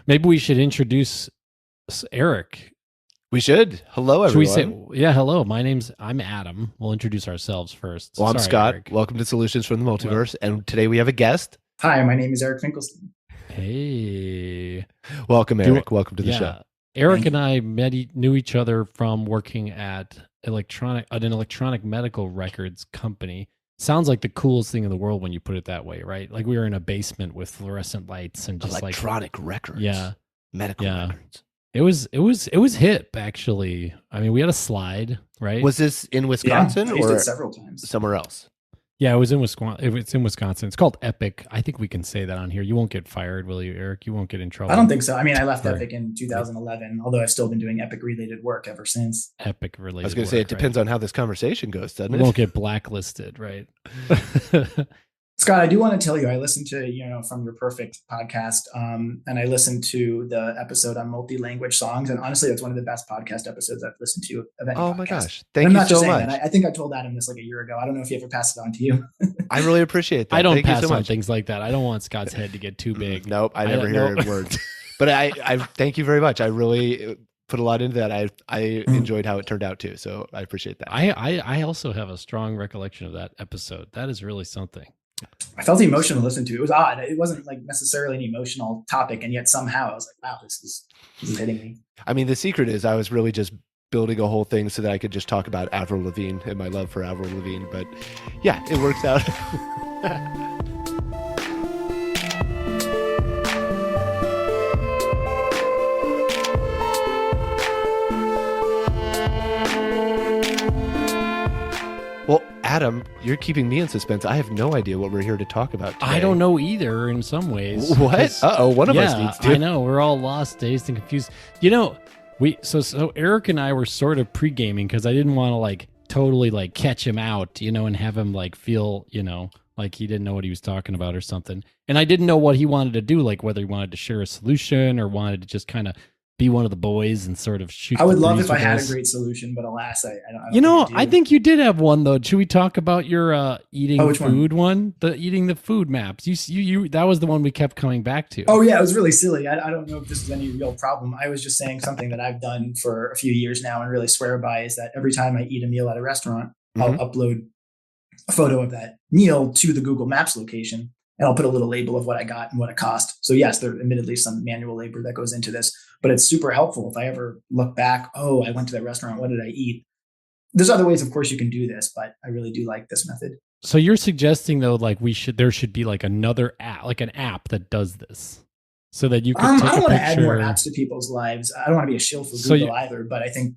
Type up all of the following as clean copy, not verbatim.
Maybe we should introduce Eric. We should. Hello, everyone. Should we say, hello. I'm Adam. We'll introduce ourselves first. Well, I'm Sorry, Scott. Eric. Welcome to Solutions from the Multiverse. And today we have a guest. Hi, my name is Eric Finkelstein. Hey. Welcome, Eric. Welcome to the show. Eric and I knew each other from working at an electronic medical records company. Sounds like the coolest thing in the world when you put it that way, right? Like we were in a basement with fluorescent lights and just electronic records. Yeah. Medical records. It was hip, actually. I mean, we had a slide, right? Was this in Wisconsin or several times somewhere else? Yeah, it was in Wisconsin. It's in Wisconsin. It's called Epic. I think we can say that on here. You won't get fired, will you, Eric? You won't get in trouble. I don't think so. I mean, I left Epic in 2011, although I've still been doing Epic-related work ever since. Epic-related. I was going to say it depends on how this conversation goes, doesn't it? You won't get blacklisted, right? Scott, I do want to tell you, I listened to, From Your Perfect podcast, and I listened to the episode on multi-language songs. And honestly, it's one of the best podcast episodes I've listened to of any podcast. My gosh. Thank you so much. I think I told Adam this like a year ago. I don't know if he ever passed it on to you. I really appreciate that. I don't pass on things like that. I don't want Scott's head to get too big. Nope. I never hear words. But I thank you very much. I really put a lot into that. I enjoyed how it turned out too. So I appreciate that. I also have a strong recollection of that episode. That is really something. I felt emotional to listen to. It was odd. It wasn't like necessarily an emotional topic, and yet somehow I was like, "Wow, this is hitting me." I mean, the secret is I was really just building a whole thing so that I could just talk about Avril Lavigne and my love for Avril Lavigne. But yeah, it works out. Well, Adam, you're keeping me in suspense. I have no idea what we're here to talk about today. I don't know either in some ways. What? Uh-oh, one of us needs to. I know. We're all lost, dazed, and confused. So Eric and I were sort of pre-gaming because I didn't want to totally catch him out, and have him feel, like he didn't know what he was talking about or something. And I didn't know what he wanted to do, like whether he wanted to share a solution or wanted to just kind of be one of the boys and sort of shoot. I would love if I had a great solution, but alas, I don't. I think you did have one though. Should we talk about your eating food one? The eating the food maps. You that was the one we kept coming back to. Oh yeah, it was really silly. I don't know if this is any real problem. I was just saying something that I've done for a few years now and really swear by is that every time I eat a meal at a restaurant, I'll upload a photo of that meal to the Google Maps location. And I'll put a little label of what I got and what it cost. So yes, there's admittedly some manual labor that goes into this, but it's super helpful if I ever look back, oh, I went to that restaurant. What did I eat? There's other ways, of course, you can do this, but I really do like this method. So you're suggesting though, there should be another app, like an app that does this so that you can take I don't want to picture. add more apps to people's lives. I don't want to be a shill for Google either, but I think.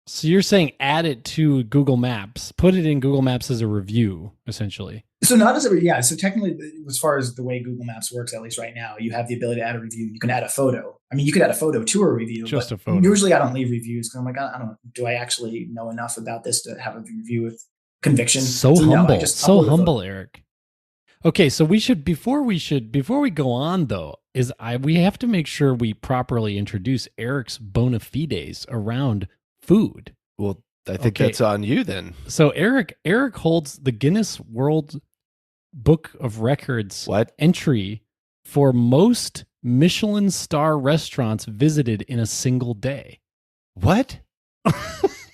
So you're saying add it to Google Maps, put it in Google Maps as a review, essentially. So not as a, So technically, as far as the way Google Maps works, at least right now, you have the ability to add a review. You can add a photo. I mean, you could add a photo to a review. Just a photo. Usually I don't leave reviews because I'm like, I don't. Do I actually know enough about this to have a review with conviction? So humble, Eric. Okay, so before we go on though, we have to make sure we properly introduce Eric's bona fides around food. Well, I think that's on you then. So Eric holds the Guinness World Book of Records entry for most Michelin-star restaurants visited in a single day. What?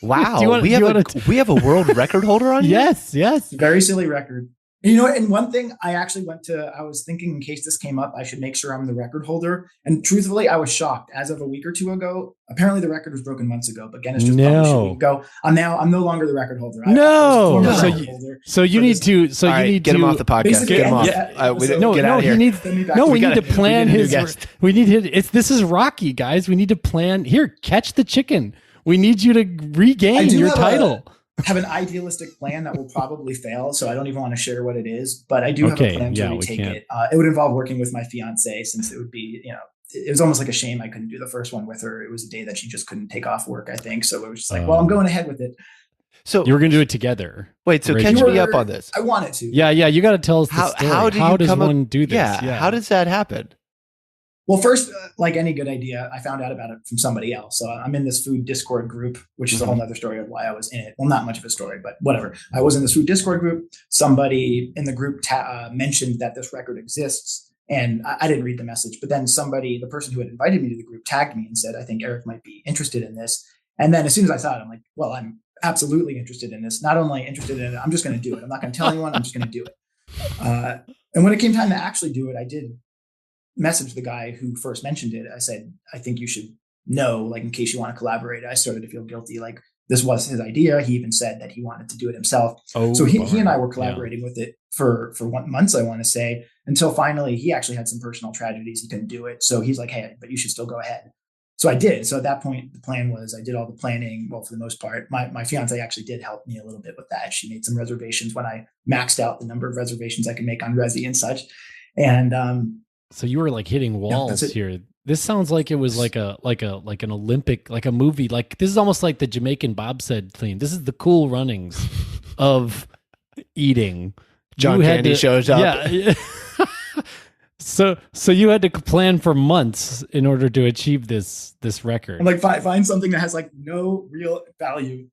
Wow. We have a world record holder on here? Yes. Very silly record. And one thing I was thinking in case this came up, I should make sure I'm the record holder. And truthfully, I was shocked. As of a week or two ago, apparently the record was broken months ago, but Guinness just published a week ago. I'm no longer the record holder. So you need to get him off the podcast. Get him off. Get out of here. We need to plan his. This is Rocky, guys. We need to plan. Here, catch the chicken. We need you to regain your title. Have an idealistic plan that will probably fail, so I don't even want to share what it is, but I do have a plan to retake it. It would involve working with my fiance, since it would be, it was almost like a shame I couldn't do the first one with her. It was a day that she just couldn't take off work, I think. So it was just like, well, I'm going ahead with it. So you were going to do it together. Wait, so catch me up on this. I wanted to. Yeah. You got to tell us the story. How does one do this? Yeah. How does that happen? Well, first, like any good idea, I found out about it from somebody else. So I'm in this food Discord group, which is a whole nother story of why I was in it. Well, not much of a story, but whatever. I was in this food Discord group. Somebody in the group mentioned that this record exists. And I didn't read the message, but then the person who had invited me to the group tagged me and said, I think Eric might be interested in this. And then as soon as I saw it, I'm like, well, I'm absolutely interested in this. Not only interested in it, I'm just going to do it. I'm not going to tell anyone. I'm just going to do it. And when it came time to actually do it, I did message the guy who first mentioned it. I said, I think you should know, like, in case you want to collaborate. I started to feel guilty. Like, this was his idea. He even said that he wanted to do it himself. So he and I were collaborating with it for months, I want to say, until finally he actually had some personal tragedies. He couldn't do it. So he's like, hey, but you should still go ahead. So I did. So at that point, the plan was I did all the planning. Well, for the most part, my fiance actually did help me a little bit with that. She made some reservations when I maxed out the number of reservations I could make on Resi and such. And so you were like hitting walls here. This sounds like it was like an Olympic, like a movie. Like, this is almost like the Jamaican bobsled thing. This is the Cool Runnings of eating. John Candy shows up. Yeah. So you had to plan for months in order to achieve this record. I'm like, find something that has like no real value.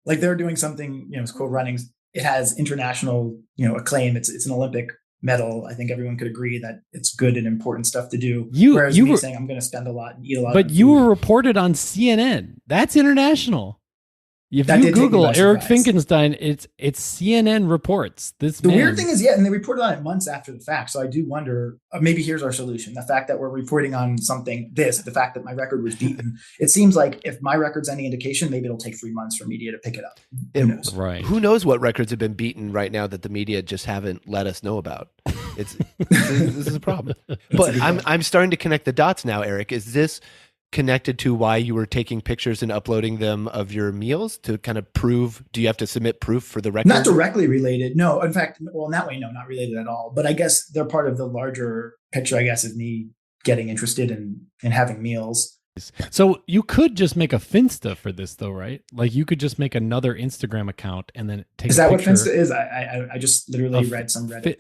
Like, they're doing something, it's Cool Runnings. It has international, acclaim. It's an Olympic medal. I think everyone could agree that it's good and important stuff to do. Whereas you were saying I'm going to spend a lot and eat a lot. But you were reported on CNN. That's international. If you Google Eric Finkelstein, it's CNN reports. The weird thing is, and they reported on it months after the fact. So I do wonder, maybe here's our solution. The fact that we're reporting on something, the fact that my record was beaten, it seems like if my record's any indication, maybe it'll take 3 months for media to pick it up. Who knows? Right. Who knows what records have been beaten right now that the media just haven't let us know about? This is a problem. But I'm starting to connect the dots now, Eric. Is this connected to why you were taking pictures and uploading them of your meals to kind of prove? Do you have to submit proof for the record? Not directly related. No, in fact, well, in that way, no, not related at all. But I guess they're part of the larger picture, I guess, of me getting interested in having meals. So you could just make a Finsta for this, though, right? Like, you could just make another Instagram account and then take. Is that what Finsta is? I just literally read some Reddit.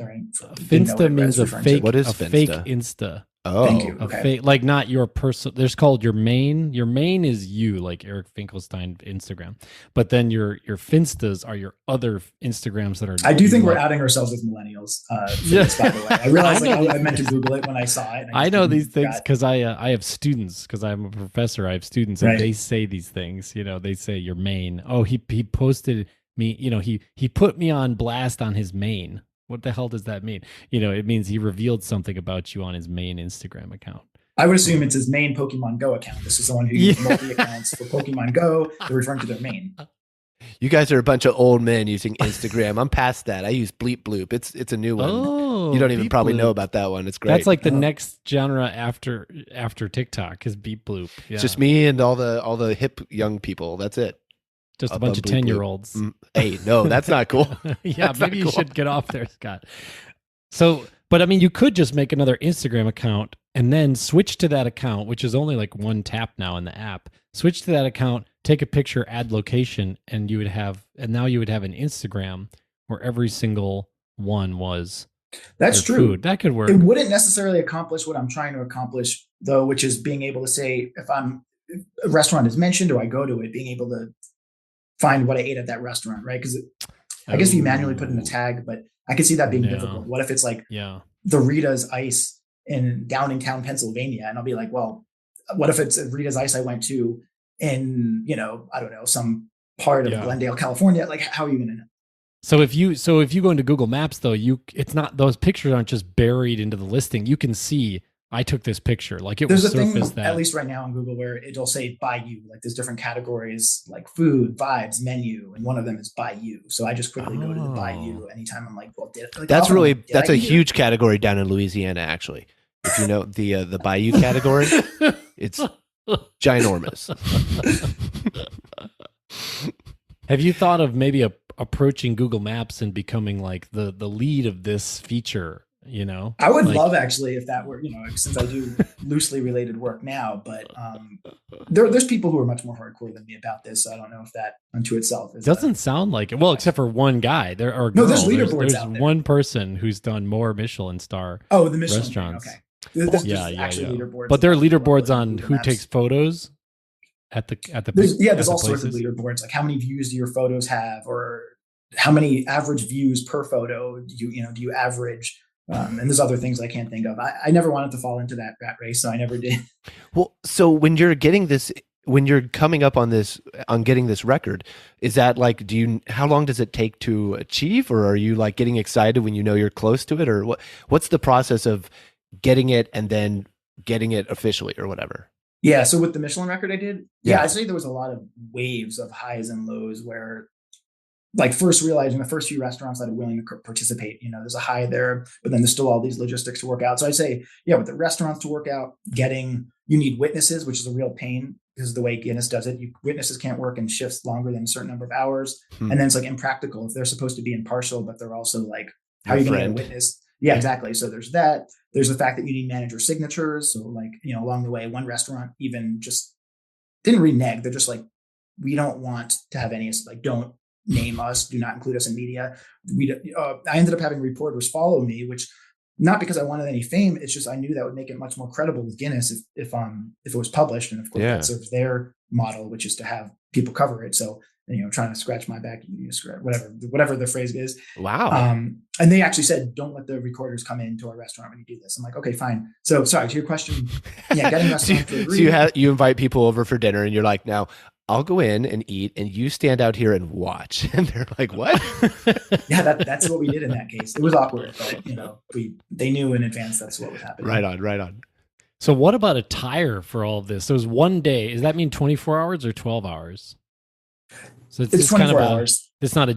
Finsta means a fake. What is a Finsta? Fake Insta. Oh, thank you. Okay. Like, not your personal. There's called your main. Your main is you, like Eric Finkelstein Instagram. But then your Finstas are your other Instagrams that are. I do think we're outing ourselves as millennials. This, by the way, I realized I meant to Google it when I saw it. I know these things because I have students, because I'm a professor. I have students, and they say these things. They say your main. Oh, he posted me. He put me on blast on his main. What the hell does that mean? It means he revealed something about you on his main Instagram account. I would assume it's his main Pokemon Go account. This is the one who uses multi accounts for Pokemon Go. They're referring to their main. You guys are a bunch of old men using Instagram. I'm past that. I use Bleep Bloop. It's a new one. Oh, you don't even probably know about that one. It's great. That's like the next genre after TikTok is Beep Bloop. Yeah. It's just me and all the hip young people. That's it. Just a bunch of 10-year-olds. Hey, no, that's not cool. Yeah, maybe you should get off there, Scott. So, but I mean, you could just make another Instagram account and then switch to that account, which is only like one tap now in the app. Switch to that account, take a picture, add location, and now you would have an Instagram where every single one was. That's true. Food. That could work. It wouldn't necessarily accomplish what I'm trying to accomplish, though, which is being able to say, if a restaurant is mentioned or I go to it, being able to find what I ate at that restaurant, right? Because I guess you manually put in a tag, but I could see that being difficult. What if it's like the Rita's Ice in Downingtown, Pennsylvania? And I'll be like, well, what if it's Rita's Ice I went to in, I don't know, some part of Glendale, California? Like, how are you going to know? So if you go into Google Maps, though, it's not, those pictures aren't just buried into the listing. You can see, I took this picture. Like, it there's will a thing, surface that. At least right now on Google, where it'll say by you. Like, there's different categories like food, vibes, menu, and one of them is by you. So I just quickly go to the by you anytime I'm like, well, that's a huge category down in Louisiana, actually. If you know the Bayou category, it's ginormous. Have you thought of maybe approaching Google Maps and becoming like the lead of this feature? I would love, actually, if that were, since I do loosely related work now, but there's people who are much more hardcore than me about this. So I don't know if that unto itself doesn't sound like it. Well, except for one guy. There are there's leaderboards out there. There's one person who's done more Michelin-star the Michelin restaurants. Okay. There's leaderboards. But there are leaderboards on who takes photos at the there's all sorts of leaderboards, like how many views do your photos have, or how many average views per photo do you average And there's other things I can't think of. I never wanted to fall into that rat race, so I never did. Well, so when you're coming up on getting this record, is that like, how long does it take to achieve, or are you like getting excited when you know you're close to it, or what's the process of getting it and then getting it officially or whatever? Yeah. So with the Michelin record I did, I'd say there was a lot of waves of highs and lows where, like, first realizing the first few restaurants that are willing to participate, there's a high there, but then there's still all these logistics to work out. So I'd say, with the restaurants to work out, you need witnesses, which is a real pain because of the way Guinness does it. Witnesses can't work in shifts longer than a certain number of hours. And then it's like impractical if they're supposed to be impartial, but they're also like, how are you going to get a witness? Yeah, exactly. So there's that. There's the fact that you need manager signatures. So like, along the way, one restaurant even just didn't renege. They're just like, we don't want to have any, like, don't name us, do not include us in media. I ended up having reporters follow me, which not because I wanted any fame. It's just I knew that would make it much more credible with Guinness if it was published, and of course that serves their model, which is to have people cover it. So trying to scratch my back, whatever the phrase is. Wow. And they actually said, don't let the recorders come into our restaurant when you do this. I'm like, okay, fine. So sorry to your question. Yeah, getting restaurants to agree. So you invite people over for dinner, and you're like, now I'll go in and eat, and you stand out here and watch. And they're like, what? Yeah, that's what we did in that case. It was awkward, but they knew in advance that's what was happening. Right on. So what about a tire for all of this? So it was one day. Does that mean 24 hours or 12 hours? So it's 24 kind of hours. It's not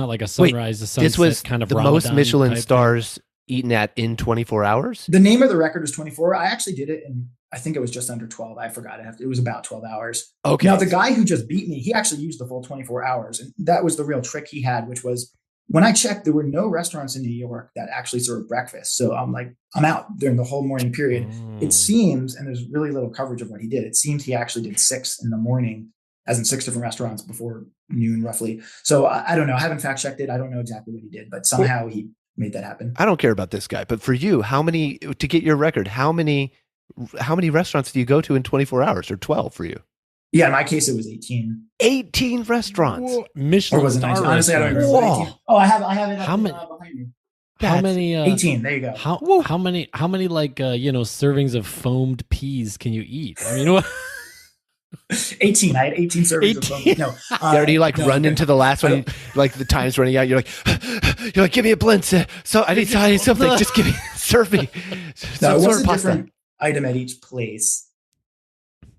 like a sunrise, a sunset. This was kind of the Ramadan most Michelin type stars eaten at in 24 hours. The name of the record is 24. I actually did it in, I think it was just under 12. I forgot. It was about 12 hours. Okay. Now the guy who just beat me, he actually used the full 24 hours. And that was the real trick he had, which was when I checked, there were no restaurants in New York that actually served breakfast. So I'm like, I'm out during the whole morning period. It seems, and there's really little coverage of what he did. It seems he actually did 6 in the morning, as in 6 different restaurants before noon, roughly. So I don't know. I haven't fact checked it. I don't know exactly what he did, but somehow he made that happen. I don't care about this guy, but for you, to get your record, how many restaurants do you go to in 24 hours, or 12 for you? Yeah, in my case, it was 18. 18 restaurants. Michelin or was it 19? Honestly, I don't remember. Whoa. 18. Oh, I have it. How many? Behind me. How many? 18. There you go. How many like servings of foamed peas can you eat? I mean, what? 18. I had 18 servings of foam. No. Or do you run into the last one, like the time's running out? You're like, give me a blend. So I need something. Just serve me. No, it was a different item at each place.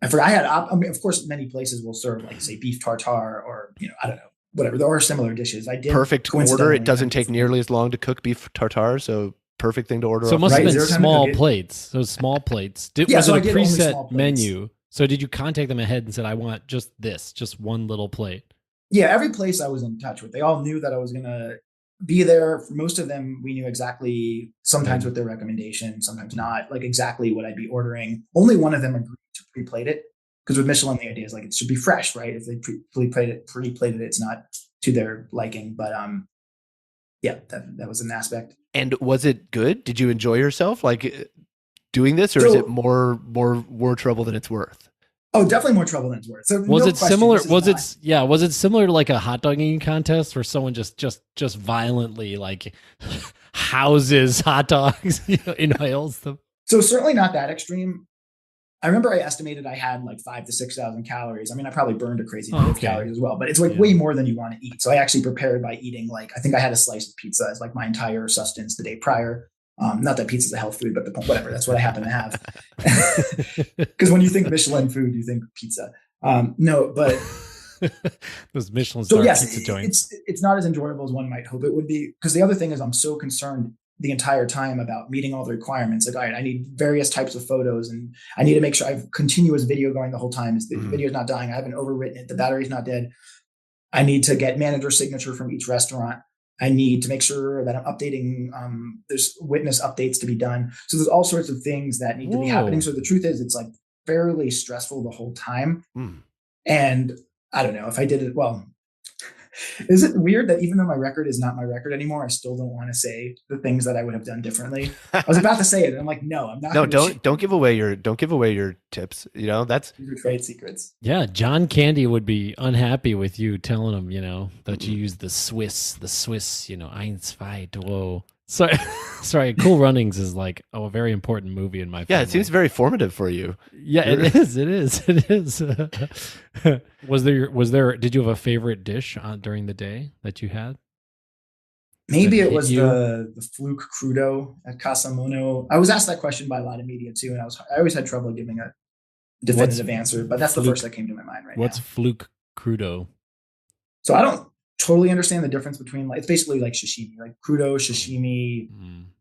I forgot. Of course, many places will serve, like, say, beef tartare, or I don't know, whatever. There are similar dishes. I did perfect order. It doesn't take nearly as long to cook beef tartare, so perfect thing to order. So it must have been small plates. So small plates. Was it a preset menu? So did you contact them ahead and said, I want just this, just one little plate? Yeah, every place I was in touch with, they all knew that I was going to be there. For most of them, we knew exactly, sometimes with their recommendation, sometimes not, like exactly what I'd be ordering. Only one of them agreed to pre-plate it, because with Michelin, the idea is like it should be fresh, right? If they pre-plated it, it's not to their liking. But that was an aspect. And was it good? Did you enjoy yourself, like, doing this, or is it more trouble than it's worth? Oh, definitely more trouble than it's worth. So was it similar? Was it similar to like a hot dog eating contest where someone just violently like houses hot dogs, inhales them? So certainly not that extreme. I remember I estimated I had like 5,000 to 6,000 calories. I mean, I probably burned a crazy amount of calories as well, but it's like way more than you want to eat. So I actually prepared by eeting, like, I think I had a slice of pizza as like my entire sustenance the day prior. Not that pizza's a health food, but whatever. That's what I happen to have. Because when you think Michelin food, you think pizza. No, but those Michelin-star pizza joints. It's not as enjoyable as one might hope it would be. Because the other thing is, I'm so concerned the entire time about meeting all the requirements. Like, all right, I need various types of photos, and I need to make sure I have continuous video going the whole time. The video's not dying. I haven't overwritten it. The battery's not dead. I need to get manager signature from each restaurant. I need to make sure that I'm updating. There's witness updates to be done. So there's all sorts of things that need to be happening. So the truth is, it's like fairly stressful the whole time. And I don't know if I did it well. Is it weird that even though my record is not my record anymore, I still don't want to say the things that I would have done differently? I was about to say it, and I'm like, no, I'm not. No, don't give away your tips. That's trade secrets. Yeah, John Candy would be unhappy with you telling him, that you use the Swiss, 1, 2, Sorry, sorry. Cool Runnings is like a very important movie in my family. Yeah, it seems very formative for you. Yeah, it is. It is. It is. Was there? Did you have a favorite dish during the day that you had? Maybe That it hit was you? the fluke crudo at Casamono. I was asked that question by a lot of media too, and I always had trouble giving a definitive answer, but that's the fluke- first that came to my mind right What's now. fluke crudo? So I don't totally understand the difference between like it's basically like sashimi, like crudo, sashimi.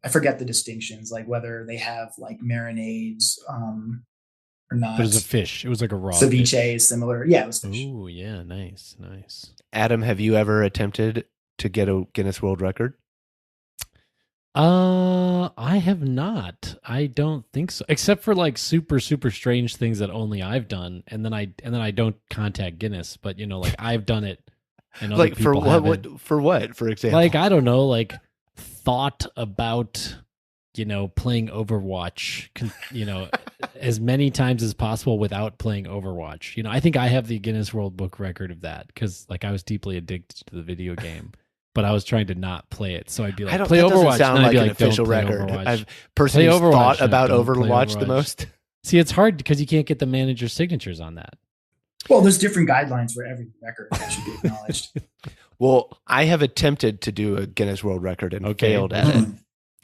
I forget the distinctions, like whether they have like marinades or not. But it was a fish. It was like a raw Ceviche fish. is similar. Yeah, it was fish. Oh yeah, nice, nice. Adam, have you ever attempted to get a Guinness World Record? I have not. I don't think so. Except for like super strange things that only I've done, and then I don't contact Guinness. But you know, like I've done it, and other Like for people what, haven't. For what? For example, Like I don't know, like thought about playing Overwatch, as many times as possible without playing Overwatch. I think I have the Guinness World Book record of that because like I was deeply addicted to the video game. But I was trying to not play it, so I'd be like, "Play that doesn't Overwatch." sound and I'd like be an like, "Don't official play record. Overwatch." I've personally Play Overwatch, thought no, about don't play Overwatch the Overwatch. most. See, it's hard because you can't get the manager's signatures on that. Well, there's different guidelines for every record that should be acknowledged. Well, I have attempted to do a Guinness World Record and Okay. failed at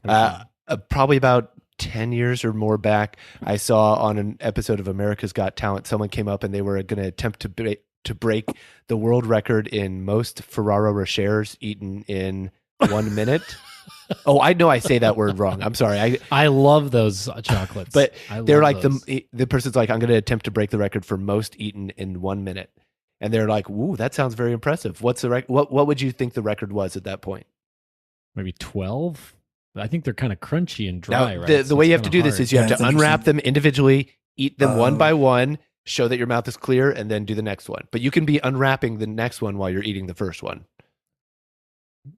it. Probably about 10 years or more back, I saw on an episode of America's Got Talent, someone came up and they were going to attempt to break the world record in most Ferraro Rochers eaten in 1 minute. Oh, I know I say that word wrong. I'm sorry. I love those chocolates, But I they're love like those. the person's like, I'm going to attempt to break the record for most eaten in 1 minute. And they're like, "Ooh, that sounds very impressive. What's the what would you think the record was at that point?" Maybe 12. I think they're kind of crunchy and Now, dry. Right? the So way it's you have to kinda do this hard. is you have Yeah, to that's unwrap them individually, eat them one Oh. by one, show that your mouth is clear, and then do the next one. But you can be unwrapping the next one while you're eating the first one.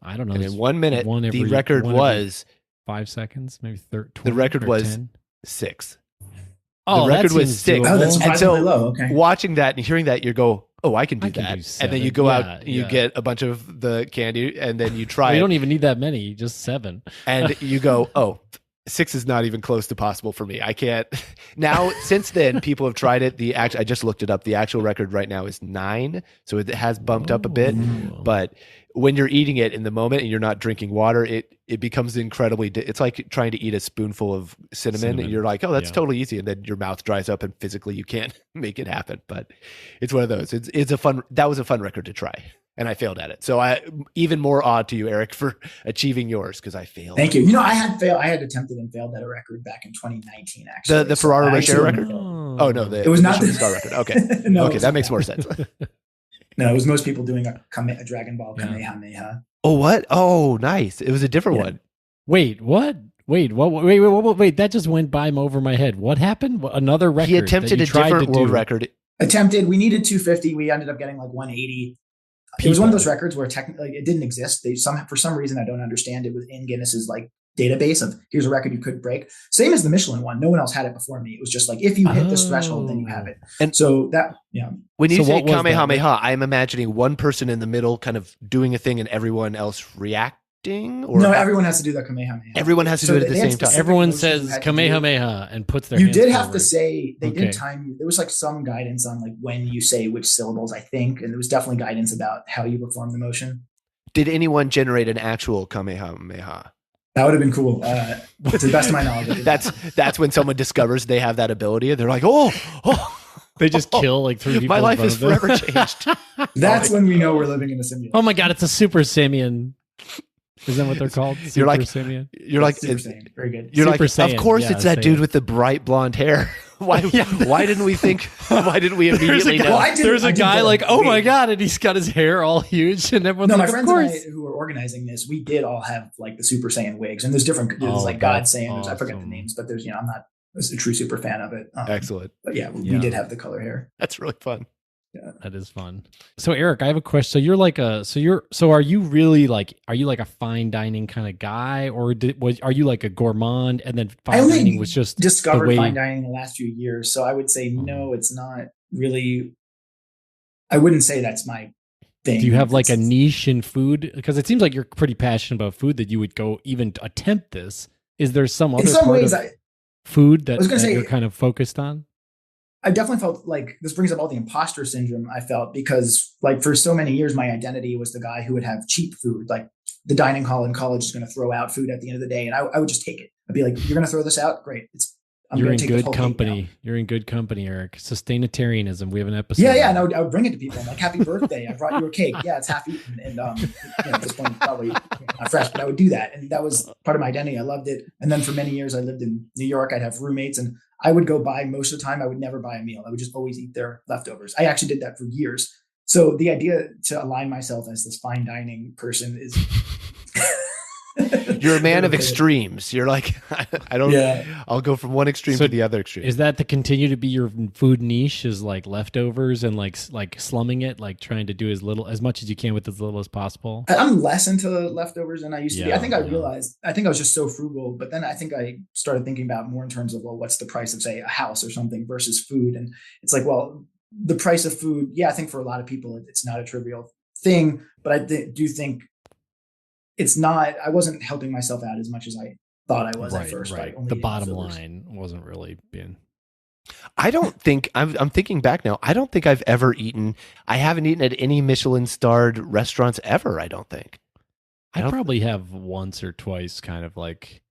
I don't know. And there's in 1 minute, one the every- record one every was 5 seconds, maybe 13. The record was 10. 6. Oh, the record that was seems 6. Oh, that's doable. And surprisingly so low. Okay. watching that and hearing that, you go, "Oh, I can do I can that." do And then you 7. go out, Yeah, and you yeah. get a bunch of the candy, and then you Well, try you it, don't even need that many, just 7. and you go, "Oh, 6 is not even close to possible for me. I can't." Now, since then, people have tried it. I just looked it up. The actual record right now is 9, so it has bumped up a bit. Oh. But when you're eating it in the moment and you're not drinking water, it becomes incredibly. It's like trying to eat a spoonful of cinnamon. And you're like, "Oh, that's yeah. totally easy," and then your mouth dries up, and physically you can't make it happen. But it's one of those. It's a fun. That was a fun record to try, and I failed at it. So I even more odd to you, Eric, for achieving yours because I failed. Thank you. I had attempted and failed at a record back in 2019. Actually, The Ferraro I Rocher actually- record? Oh no, It was not the Michelin-star record. Okay, No, it okay, was that not makes more sense. No, it was most people doing a Dragon Ball Kamehameha. Oh, what? Oh, nice. It was a different Yeah. one. Wait, what? Wait, what? Wait, that just went by over my head. What happened? Another record. He that attempted you a tried different to world do. record. Attempted. We needed 250. We ended up getting like 180. It was one of those records where technically it didn't exist. For some reason I don't understand. It was in Guinness's like database of here's a record you could break. Same as the Michelin one. No one else had it before me. It was just like if you hit this threshold, then you have it. And- so that When you So say what was that? Kamehameha, I'm imagining one person in the middle kind of doing a thing and everyone else reacting? Or no, everyone has to do the Kamehameha. everyone has to So do it at the they had same time. specific Everyone motions you says had to do. Kamehameha and puts their You hands did have to forward. say they Okay. did time you. There was like some guidance on like when you say which syllables, I think, and there was definitely guidance about how you perform the motion. Did anyone generate an actual Kamehameha? That would have been cool. To the best of my knowledge, I did not. That's when someone discovers they have that ability and they're like, oh, They just kill like 3 people. my in life front is of them. forever changed. That's when we know we're living in a simulation. Oh my god, it's a super simian. Is that what they're called? Super You're like- simian. You're like, Super Saiyan. Very good. you're Super like, Saiyan, of course yeah, it's that Saiyan. dude with the bright blonde hair. Why didn't we think? Why didn't we There's a immediately guy, know? Well, I did- there's I a did guy the- like, oh my wait. god, and he's got his hair all huge, and everyone's No, my like, of friends and course. I who were organizing this, we did all have like the Super Saiyan wigs, and there's different. There's Oh, like God that's Saiyan. I forget the awesome. names, but there's I'm not a true super fan of it. Excellent. But yeah, we Yeah. did have the color hair. That's really fun. That is fun. So Eric, I have a question. So you're like are you really like, are you like a fine dining kind of guy, or are you like a gourmand and then I fine only dining was just Discovered the way fine dining in the last few years, so I would say no, it's not really. I wouldn't say that's my thing. Do you have like a niche in food? Because it seems like you're pretty passionate about food that you would go even to attempt this. Is there some other part of food that you're kind of focused on? I definitely felt like this brings up all the imposter syndrome I felt, because like for so many years, my identity was the guy who would have cheap food. Like the dining hall in college is going to throw out food at the end of the day. And I would just take it. I'd be like, you're going to throw this out? Great. You're in good company. You're in good company, Eric. Sustainitarianism. We have an episode. Yeah. And I would bring it to people. I'm like, happy birthday. I brought you a cake. Yeah, it's half eaten. And at this point, probably not fresh, but I would do that. And that was part of my identity. I loved it. And then for many years, I lived in New York. I'd have roommates, and I would go buy, most of the time, I would never buy a meal. I would just always eat their leftovers. I actually did that for years. So the idea to align myself as this fine dining person is... You're a man of extremes. You're like, I'll go from one extreme to the other extreme. Is that to continue to be your food niche, is like leftovers and like slumming it, like trying to do as much as you can with as little as possible? I'm less into leftovers than I used to be. I think I realized, I think I was just so frugal, but then I think I started thinking about more in terms of, well, what's the price of, say, a house or something versus food? And it's like, well, the price of food, I think for a lot of people, it's not a trivial thing, but I do think I wasn't helping myself out as much as I thought I was at first. Right. The bottom line wasn't really being. I don't think, I'm thinking back now, I don't think I've ever eaten, I haven't eaten at any Michelin-starred restaurants ever, I don't think. I probably have once or twice, kind of like,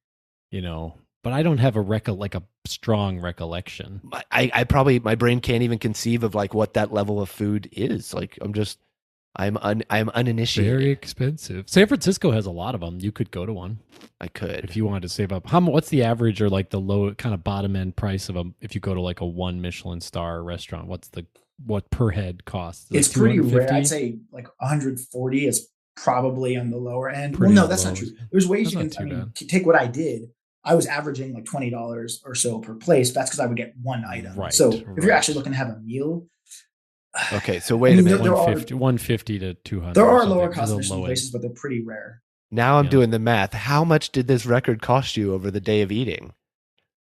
but I don't have a strong recollection. I probably, my brain can't even conceive of like what that level of food is. Like I'm uninitiated. Very expensive. San Francisco has a lot of them. You could go to one. I could, if you wanted to save up. What's the average or like the low kind of bottom end price of them? If you go to like a one Michelin-star restaurant, what per head costs? It's pretty rare. I'd say like 140 is probably on the lower end. Well, no, that's not true. There's ways you can take what I did. I was averaging like $20 or so per place. That's because I would get one item. Right. So if you're actually looking to have a meal. Okay, so wait a minute. 150 to 200. There are lower cost Michelin places, but they're pretty rare. How I'm doing the math. How much did this record cost you over the day of eating?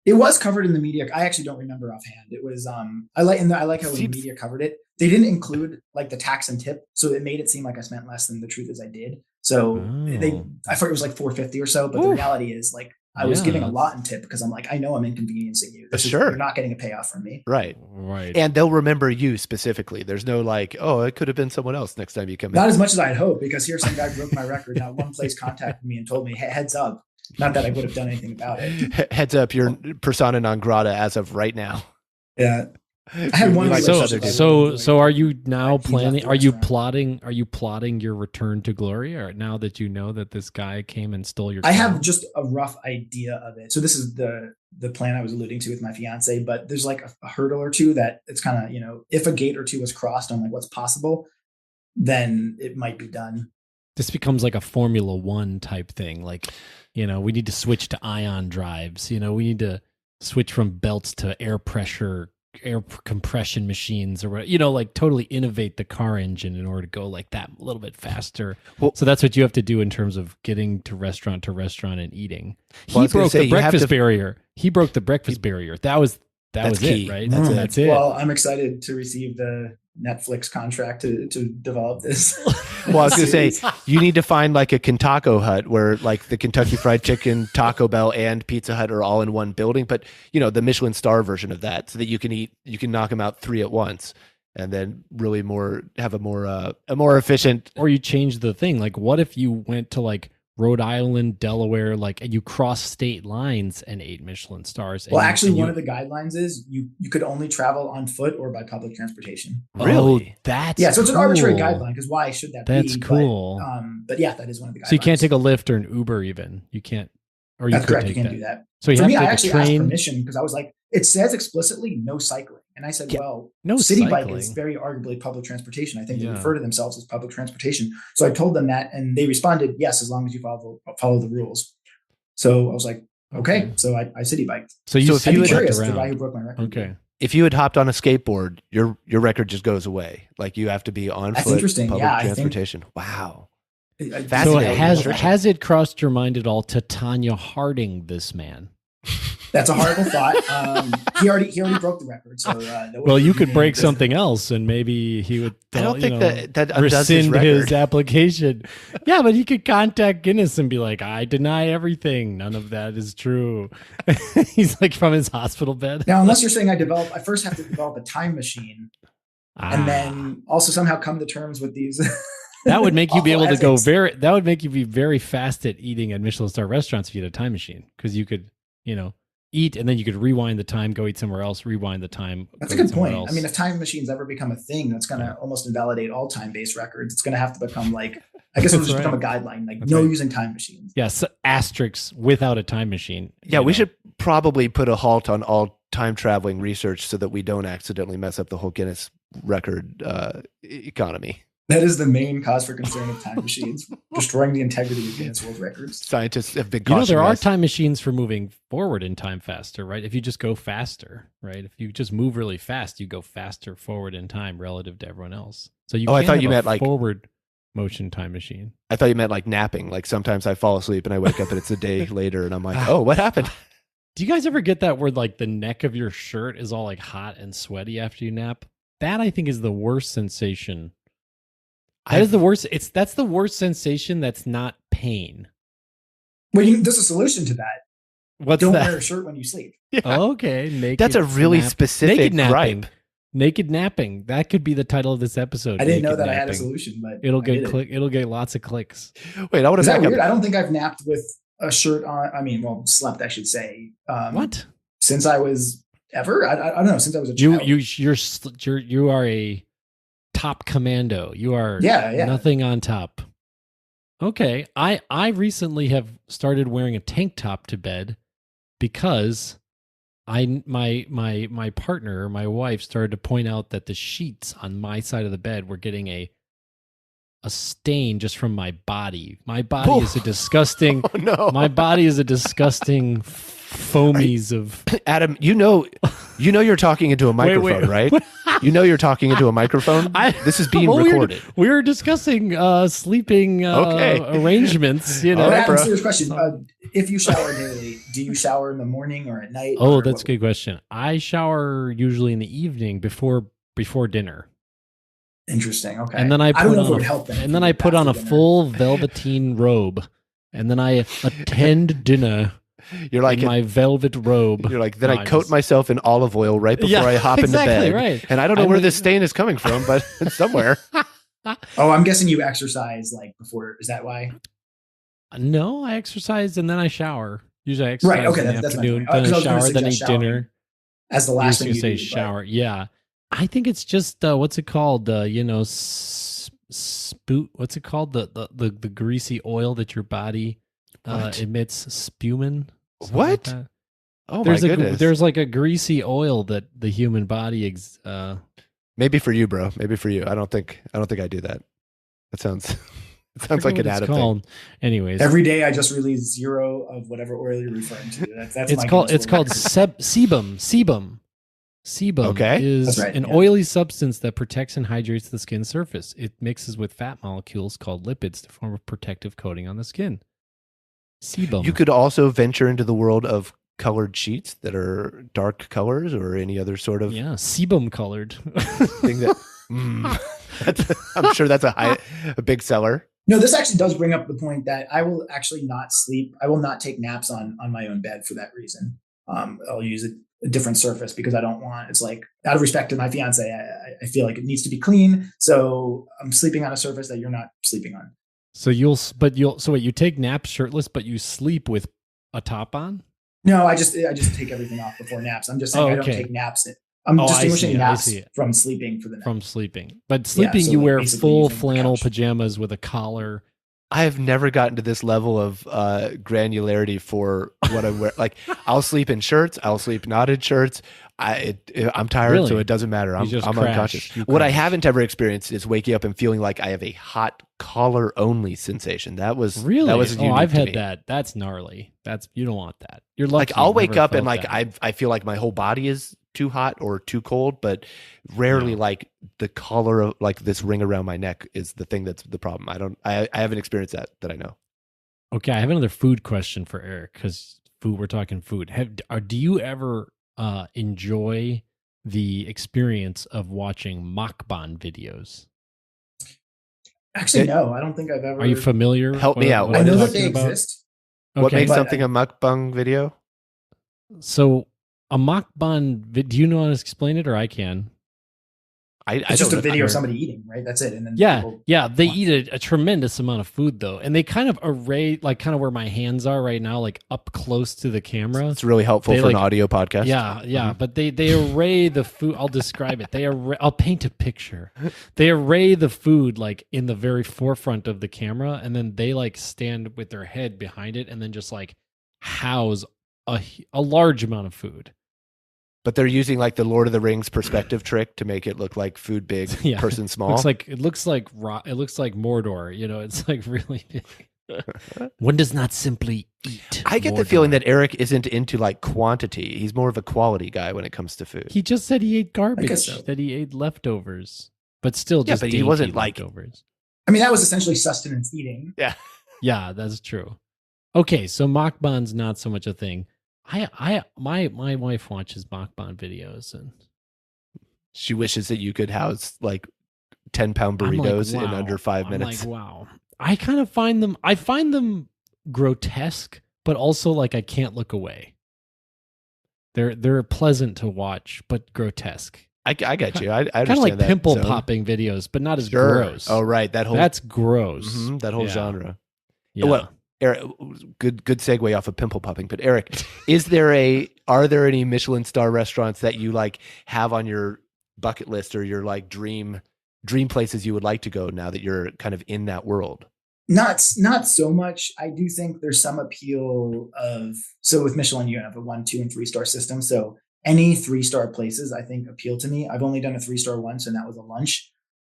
It was covered in the media. I actually don't remember offhand. It was I like how when the media covered it, they didn't include like the tax and tip, so it made it seem like I spent less than the truth is I did. So I thought it was like $450 or so, but the reality is like I was giving a lot in tip because I'm like, I know I'm inconveniencing you. You're not getting a payoff from me. Right. And they'll remember you specifically. There's no like, oh, it could have been someone else next time you come in. Not as much as I'd hope, because here some guy broke my record. Now one place contacted me and told me, hey, heads up. Not that I would have done anything about it. Heads up, you're persona non grata as of right now. Yeah. I had one. So are you now planning? Are you plotting your return to glory, or now that you know that this guy came and stole your? I have just a rough idea of it. So this is the plan I was alluding to with my fiance, but there's like a hurdle or two that it's kind of, if a gate or two is crossed on like what's possible, then it might be done. This becomes like a Formula One type thing. Like, we need to switch to ion drives. We need to switch from belts to air compression machines or what, like totally innovate the car engine in order to go like that a little bit faster. Well, so that's what you have to do in terms of getting to restaurant and eating. He broke the breakfast barrier. He broke the breakfast barrier. That was key. It, right? That's it. Well, I'm excited to receive the Netflix contract to develop this. Well, I was going to say, you need to find like a Kentucky Hut where like the Kentucky Fried Chicken, Taco Bell, and Pizza Hut are all in one building, but the Michelin-star version of that, so that you can knock them out 3 at once, and then really have a more efficient. Or you change the thing. Like, what if you went to like Rhode Island, Delaware, and you cross state lines and ate Michelin stars? Well, actually, one of the guidelines is you could only travel on foot or by public transportation. Really? So it's an arbitrary guideline, because why should that be? That's cool. But yeah, that is one of the guidelines. So you can't take a Lyft or an Uber even. You can't. Or That's correct. You can't do that. So for me, I actually asked permission because I was like, it says explicitly no cycling. And I said, no City cycling. Bike is very arguably public transportation. I think they refer to themselves as public transportation. So I told them that, and they responded, yes, as long as you follow the rules. So I was like, okay. So I city biked. So if you had curious, the guy who broke my record. Okay. If you had hopped on a skateboard, your record just goes away. Like you have to be on foot. Interesting. Public transportation. Wow. So has it crossed your mind at all to Tanya Harding this man? That's a horrible thought. He already broke the record. So, well, you could break something else, and maybe he would. I don't think that undoes rescind his his application. Yeah, but he could contact Guinness and be like, "I deny everything. None of that is true." He's like from his hospital bed. Now, unless you're saying I first have to develop a time machine, and then also somehow come to terms with these. That would make you be able to go ethics. that would make you be very fast at eating at Michelin-star restaurants if you had a time machine, because you could, eat and then you could rewind the time, go eat somewhere else, rewind the time. That's a good point. Else. I mean, if time machines ever become a thing, that's going to almost invalidate all time-based records. It's going to have to become like, I guess it'll just become a guideline, like that's using time machines. Yes, asterisks without a time machine. Yeah, we should probably put a halt on all time traveling research so that we don't accidentally mess up the whole Guinness record economy. That is the main cause for concern of time machines, destroying the integrity of Guinness World Records. Scientists have been cautioning there are us. time machines for moving forward in time faster, right? If you just go faster, right? If you just move really fast, you go faster forward in time relative to everyone else. So you I thought you meant like forward motion time machine. I thought you meant like napping. Like sometimes I fall asleep and I wake up and it's a day later and I'm like, oh, what happened? Do you guys ever get that where like the neck of your shirt is all like hot and sweaty after you nap? That I think is the worst sensation. That is the worst. That's the worst sensation. That's not pain. Well, there's a solution to that. Don't wear a shirt when you sleep. Yeah. Okay, naked. That's a really specific gripe. Naked napping. That could be the title of this episode. I didn't know that I had a solution, but it'll get lots of clicks. Wait, I want to back up. I don't think I've napped with a shirt on. I mean, well, slept, I should say. What? Since I was ever? I don't know. Since I was a child. You are a top commando. You are nothing on top. Okay. I recently have started wearing a tank top to bed because my partner, my wife, started to point out that the sheets on my side of the bed were getting a stain just from my body. My body is a disgusting my body is a disgusting foamies of Adam, you know you're talking into a microphone, right? You know you're talking into a microphone? This is being recorded. We were discussing sleeping arrangements, Adam, serious question. If you shower daily, do you shower in the morning or at night? Oh, that's a good question. I shower usually in the evening before dinner. Interesting. Okay. And then I put on a full velveteen robe, and then I attend dinner. You're like in my velvet robe. You're like, then I coat myself in olive oil right before I hop into bed. Right. And I don't know where this stain is coming from, but it's somewhere. Oh, I'm guessing you exercise like before. Is that why? No, I exercise and then I shower. Usually I exercise in the afternoon, then I shower, then eat dinner. As the last thing you say do, shower. Yeah. I think it's just what's it called? What's it called? The greasy oil that your body emits, spumin. What? Like oh my goodness! There's like a greasy oil that the human body. Maybe for you, bro. Maybe for you. I don't think I do that. That sounds. It sounds like an Adam thing. Anyways, every day I just release 0 of whatever oil you're referring to. That's it's called sebum. Sebum is an oily substance that protects and hydrates the skin surface. It mixes with fat molecules called lipids to form a protective coating on the skin. Sebum. You could also venture into the world of colored sheets that are dark colors or any other sort of sebum colored thing that I'm sure that's a big seller. No, this actually does bring up the point that I will actually not sleep. I will not take naps on my own bed for that reason. I'll use a different surface because I don't want, it's like out of respect to my fiance, I feel like it needs to be clean. So I'm sleeping on a surface that you're not sleeping on. So wait, you take naps shirtless, but you sleep with a top on? No, I just take everything off before naps. I'm just saying I don't take naps. I'm distinguishing naps from sleeping for the night. From sleeping. But sleeping, you wear full flannel pajamas with a collar. I have never gotten to this level of granularity for what I wear. Like, I'll sleep in shirts. I'll sleep not in shirts. I'm tired, so it doesn't matter. I'm unconscious. What I haven't ever experienced is waking up and feeling like I have a hot collar only sensation. That was I've had that. That's gnarly. You don't want that. You're lucky. Like, I'll wake up and like I feel like my whole body is too hot or too cold, but rarely like the collar of like this ring around my neck is the thing that's the problem. I haven't experienced that I know. Okay, I have another food question for Eric because food. We're talking food. Do you ever enjoy the experience of watching mukbang videos? Actually, no, I don't think I've ever. Are you familiar? Help me out. I What know is- that they about? exist. What makes but something a mukbang video? So a mukbang, do you know how to explain it, or I can? It's just a video of somebody eating, right? That's it. And then They eat a tremendous amount of food though, and they kind of array like kind of where my hands are right now, like up close to the camera. It's really helpful for an audio podcast. Yeah. But they array the food. I'll describe it. I'll paint a picture. They array the food like in the very forefront of the camera, and then they like stand with their head behind it, and then just like house a large amount of food. But they're using like the Lord of the Rings perspective trick to make it look like food big, person small. It looks like Mordor. You know, it's like really big. One does not simply eat. I get the feeling that Eric isn't into like quantity. He's more of a quality guy when it comes to food. He just said he ate garbage. So. That he ate leftovers, but still just but he wasn't leftovers. I mean, that was essentially sustenance eating. Yeah, that's true. Okay, so mukbang's not so much a thing. My wife watches mukbang videos, and she wishes that you could house like 10-pound burritos in under 5 minutes. I'm like, wow. I kind of find them grotesque, but also like I can't look away. They're pleasant to watch, but grotesque. I get you. I understand kind of like that pimple zone. popping videos, but not as gross. Oh, right. That's gross. That whole genre. Yeah. Well, Eric, good segue off of pimple popping. But Eric, are there any Michelin-star restaurants that you like have on your bucket list or your like dream places you would like to go now that you're kind of in that world? Not so much. I do think there's some appeal so with Michelin, you have a 1, 2, and 3-star system. So any 3-star places I think appeal to me. I've only done a 3-star once, and that was a lunch.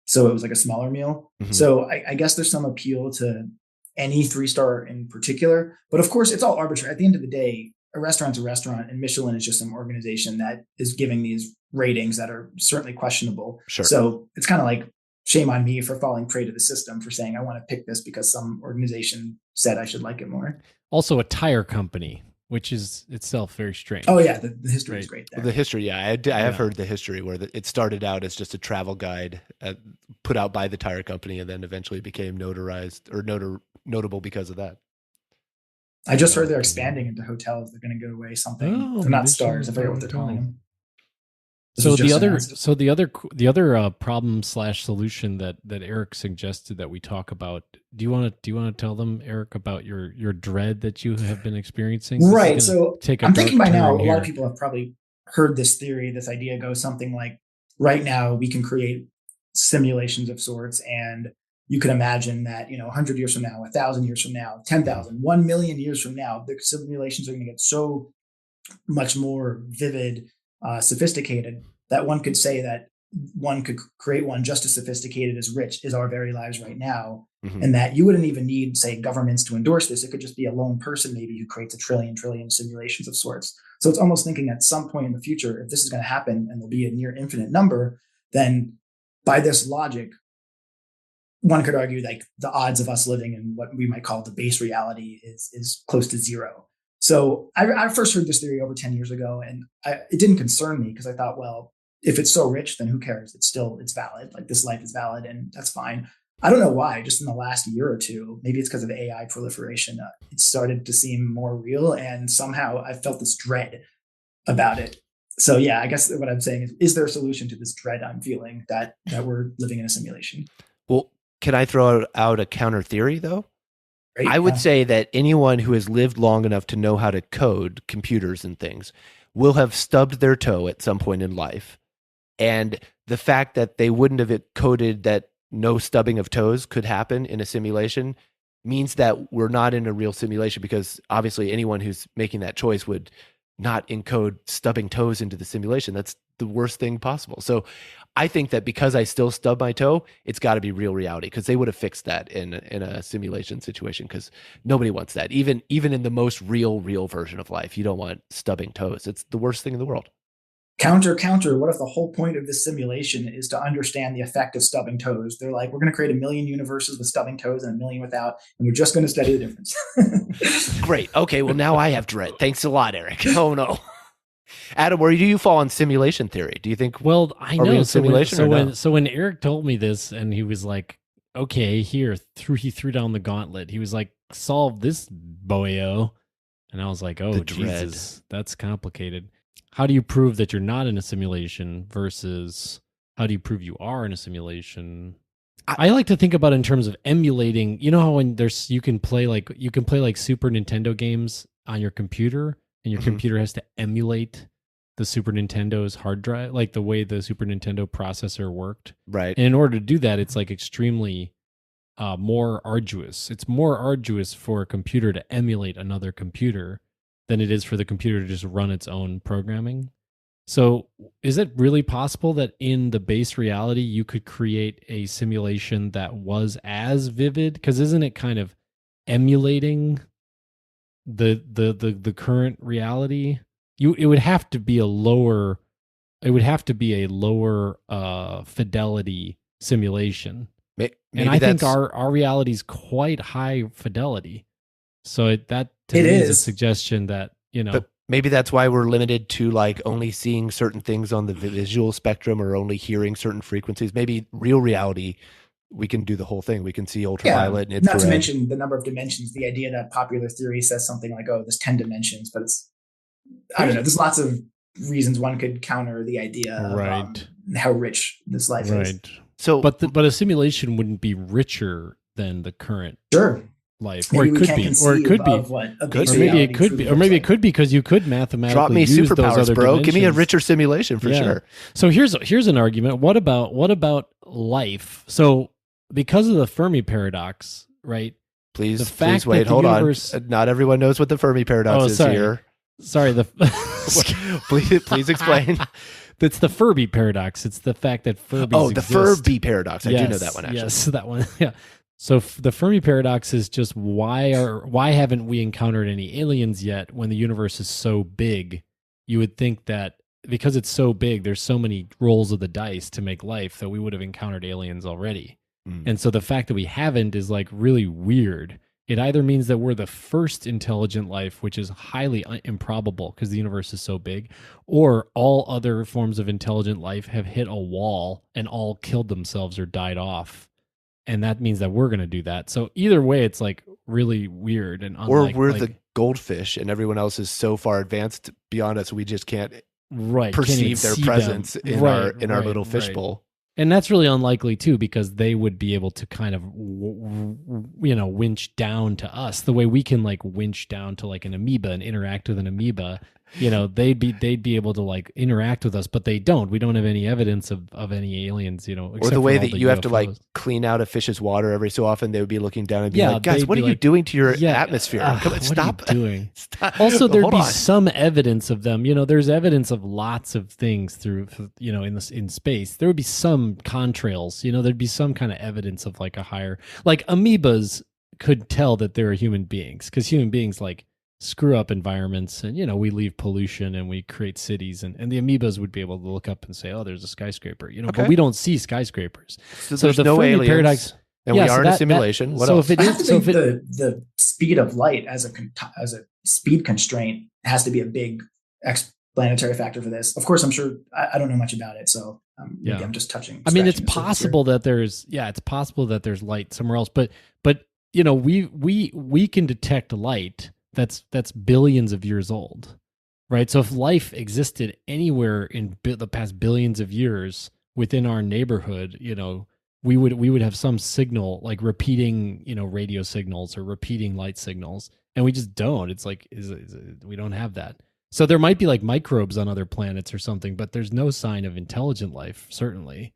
So it was like a smaller meal. Mm-hmm. So I guess there's some appeal to any 3-star in particular, but of course it's all arbitrary. At the end of the day, a restaurant's a restaurant, and Michelin is just some organization that is giving these ratings that are certainly questionable. Sure. So it's kind of like shame on me for falling prey to the system for saying I want to pick this because some organization said I should like it more. Also a tire company, which is itself very strange. Oh yeah, the history is great there. The history, I have heard the history where it started out as just a travel guide put out by the tire company, and then eventually became notarized or notable because of that. I just heard they're expanding into hotels. They're going to go away something. They're not stars. I forget what they're calling them. So the other problem / solution that Eric suggested that we talk about. Do you want to tell them, Eric, about your dread that you have been experiencing? Right. So I'm thinking by now a lot of people have probably heard this theory. This idea goes something like, right now we can create simulations of sorts, and you can imagine that 100 years from now, 1,000 years from now, 10,000, 1 million years from now, the simulations are going to get so much more vivid, sophisticated, that one could say that one could create one just as sophisticated as rich as our very lives right now. Mm-hmm. And that you wouldn't even need, say, governments to endorse this. It could just be a lone person maybe who creates a trillion simulations of sorts. So it's almost thinking at some point in the future, if this is going to happen and there'll be a near infinite number, then by this logic, one could argue like the odds of us living in what we might call the base reality is close to zero. So I first heard this theory over 10 years ago, and it didn't concern me because I thought, well, if it's so rich, then who cares? It's valid. Like this life is valid, and that's fine. I don't know why. Just in the last year or two, maybe it's because of AI proliferation, it started to seem more real, and somehow I felt this dread about it. So yeah, I guess what I'm saying is there a solution to this dread I'm feeling that we're living in a simulation? Well, can I throw out a counter theory though? Right? I would say that anyone who has lived long enough to know how to code computers and things will have stubbed their toe at some point in life. And the fact that they wouldn't have coded that no stubbing of toes could happen in a simulation means that we're not in a real simulation, because obviously anyone who's making that choice would not encode stubbing toes into the simulation. That's the worst thing possible. So I think that because I still stub my toe, it's got to be real reality, because they would have fixed that in a simulation situation, because nobody wants that. Even in the most real version of life, you don't want stubbing toes. It's the worst thing in the world. Counter. What if the whole point of this simulation is to understand the effect of stubbing toes? They're like, we're going to create 1,000,000 universes with stubbing toes and 1,000,000 without, and we're just going to study the difference. Great. Okay. Well, now I have dread. Thanks a lot, Eric. Oh no. Adam, where do you fall on simulation theory? Do you think? Well, I are we know. in simulation So when Eric told me this, and he was like, "Okay, here," he threw down the gauntlet. He was like, "Solve this, boyo," and I was like, "Oh, The dread. Jesus, that's complicated." How do you prove that you're not in a simulation versus how do you prove you are in a simulation? I like to think about it in terms of emulating. You know how when you can play like Super Nintendo games on your computer, and your computer has to emulate the Super Nintendo's hard drive, like the way the Super Nintendo processor worked. Right. And in order to do that, it's like extremely more arduous. It's more arduous for a computer to emulate another computer than it is for the computer to just run its own programming. So is it really possible that in the base reality you could create a simulation that was as vivid? Because isn't it kind of emulating the current reality? It would have to be a lower fidelity simulation. Maybe and I think our reality is quite high fidelity. So that to me is a suggestion that, But maybe that's why we're limited to like only seeing certain things on the visual spectrum or only hearing certain frequencies. Maybe real reality, we can do the whole thing. We can see ultraviolet and infrared. Not to mention the number of dimensions. The idea that popular theory says something like, "Oh, there's 10 dimensions," but I don't know. There's lots of reasons one could counter the idea of how rich this life is. So, but a simulation wouldn't be richer than the current life, maybe or it could be, or maybe it could be because you could mathematically drop me use superpowers, those other bro. dimensions. Give me a richer simulation for sure. So here's an argument. What about life? So because of the Fermi paradox, right? Please wait. Hold on. Not everyone knows what the Fermi paradox is here. Sorry. Please explain. It's the Furby paradox. It's the fact that Furbies the exist. Furby paradox. I do know that one, actually. Yes, that one. Yeah. So the Fermi paradox is just why haven't we encountered any aliens yet when the universe is so big? You would think that because it's so big, there's so many rolls of the dice to make life that we would have encountered aliens already. And so the fact that we haven't is like really weird. It either means that we're the first intelligent life, which is highly improbable because the universe is so big, or all other forms of intelligent life have hit a wall and all killed themselves or died off. And that means that we're going to do that. So either way, it's like really weird. And or we're the goldfish and everyone else is so far advanced beyond us, we just can't perceive their presence in our little fishbowl. And that's really unlikely too, because they would be able to kind of, winch down to us the way we can like winch down to like an amoeba and interact with an amoeba. They'd be able to like interact with us, but they don't. We don't have any evidence of any aliens, or the way that you have to like clean out a fish's water every so often. They would be looking down and be like, "Guys, what are you doing to your atmosphere? Come on, stop doing." Also, there'd be some evidence of them. There's evidence of lots of things through, in space. There would be some contrails. There'd be some kind of evidence of like a higher, like amoebas could tell that there are human beings because human beings like screw up environments and we leave pollution and we create cities and the amoebas would be able to look up and say, "Oh, there's a skyscraper," but we don't see skyscrapers. So there's no aliens paradox, and we are in a simulation. What else? The speed of light as a speed constraint has to be a big explanatory factor for this. Of course, I'm sure I don't know much about it, so maybe I'm just touching. I mean, it's possible that there's light somewhere else, but we can detect light that's billions of years old, right? So if life existed anywhere in the past billions of years within our neighborhood, we would have some signal like repeating, radio signals or repeating light signals, and we just don't. It's like we don't have that. So there might be like microbes on other planets or something, but there's no sign of intelligent life, certainly.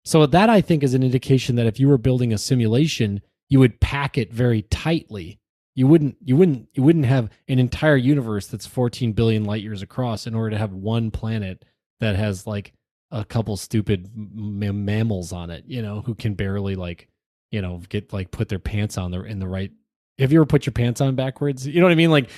So that I think is an indication that if you were building a simulation, you would pack it very tightly. You wouldn't have an entire universe that's 14 billion light years across in order to have one planet that has like a couple stupid mammals on it, who can barely like, get like put their pants on in the right have you ever put your pants on backwards? You know what I mean? Like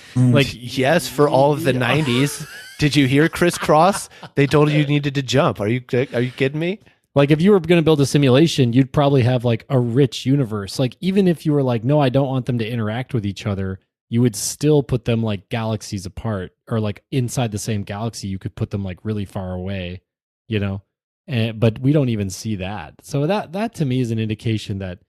yes, for all of the 90s. Did you hear crisscross? They told you needed to jump. Are you kidding me? Like if you were going to build a simulation, you'd probably have like a rich universe. Like even if you were like, no, I don't want them to interact with each other, you would still put them like galaxies apart, or like inside the same galaxy, you could put them like really far away, you know? But we don't even see that. So that to me is an indication that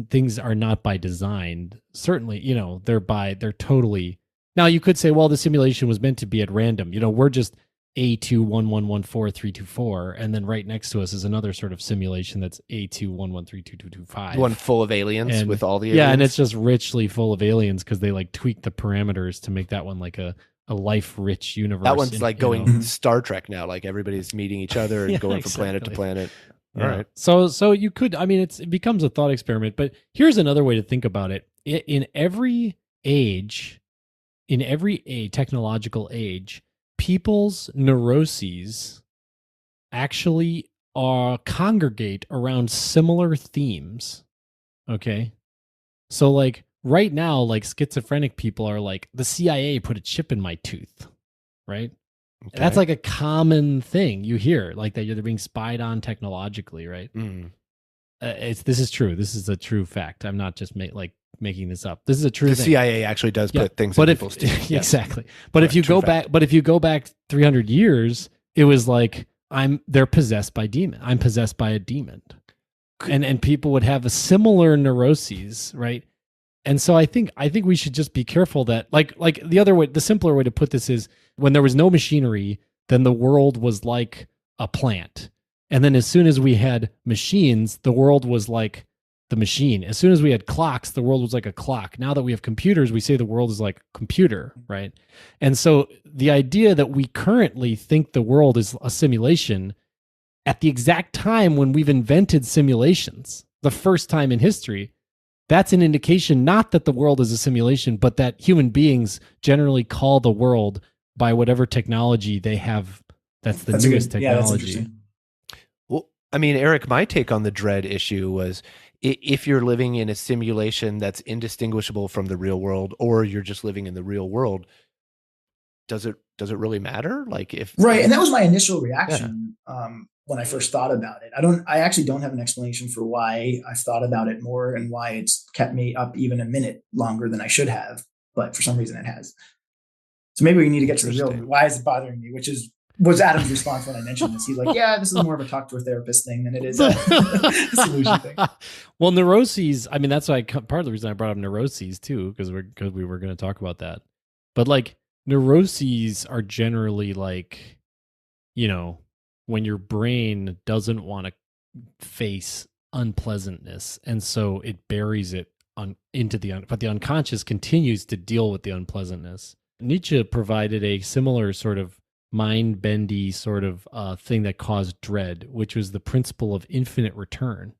things are not by design. Certainly, you know, they're totally. Now you could say, well, the simulation was meant to be at random. You know, we're just A211143224, and then right next to us is another sort of simulation that's A211322225. One full of aliens with all the aliens. Yeah, and it's just richly full of aliens because they like tweak the parameters to make that one like a life-rich universe. That one's like going Star Trek now. Like everybody's meeting each other and going from planet to planet. All right. So you could, I mean, it becomes a thought experiment, but here's another way to think about it. In every age, in every technological age, people's neuroses actually congregate around similar themes. Okay. So like right now, like schizophrenic people are like, the CIA put a chip in my tooth, right? Okay. That's like a common thing you hear, like that they're being spied on technologically, right? This is true. This is a true fact. I'm not just making this up. This is a true thing. The CIA actually does put things in people's teeth. Exactly. But if you go back 300 years, it was like they're possessed by demon. I'm possessed by a demon. And people would have a similar neuroses, right? And so I think we should just be careful that like the simpler way to put this is when there was no machinery, then the world was like a plant. And then as soon as we had machines, the world was like the machine. As soon as we had clocks, the world was like a clock. Now that we have computers, we say the world is like a computer, right? And so the idea that we currently think the world is a simulation at the exact time when we've invented simulations, the first time in history, that's an indication not that the world is a simulation, but that human beings generally call the world by whatever technology they have. That's the newest technology. Well, I mean, Eric, my take on the dread issue was if you're living in a simulation that's indistinguishable from the real world, or you're just living in the real world, does it really matter? Like right, and that was my initial reaction when I first thought about it. I actually don't have an explanation for why I've thought about it more and why it's kept me up even a minute longer than I should have, but for some reason it has. So maybe we need to get to the real, why is it bothering me, which was Adam's response when I mentioned this. He's like, yeah, this is more of a talk to a therapist thing than it is a solution thing. Well, neuroses, I mean, that's why part of the reason I brought up neuroses too, because we were going to talk about that. But like neuroses are generally like, you know, when your brain doesn't want to face unpleasantness, and so it buries it into but the unconscious continues to deal with the unpleasantness. Nietzsche provided a similar sort of mind-bendy sort of thing that caused dread, which was the principle of infinite return.